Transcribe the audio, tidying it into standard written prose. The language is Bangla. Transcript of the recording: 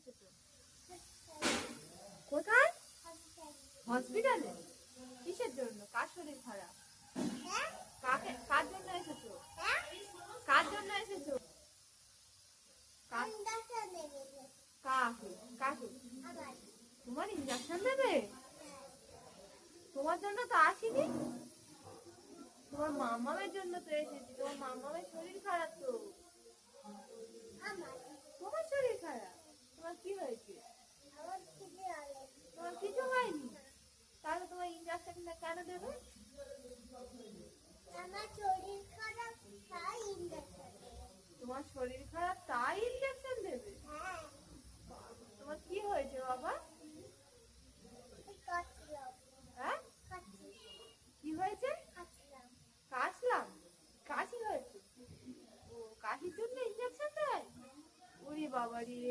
এসেছো? কোথায়? হসপিটালে? কিসের জন্য? কার শরীর খারাপ? কার জন্য এসেছো? কার জন্য এসেছো? কাকে? কাকে? তোমার ইঞ্জেকশন দেবে? তোমার জন্য তো আসিনি, তোমার মামামের জন্য তো এসেছি। তোমার মামামের শরীর খারাপ তো। তোমার শরীর খারাপ? তোমার কি হয়েছে? তোমার কিছু হয়নি, তাহলে তোমার ইঞ্জেকশন কেন দেবে? তোমার শরীর খারাপ তাই ইঞ্জেকশন দেবে? তোমার কি হয়েছে বাবা? হ্যাঁ, কি হয়েছে? কাশলাম? কাশি হয়েছে? ও, কাশির জন্য ইঞ্জেকশন দেয়? ওরে বাবা রে।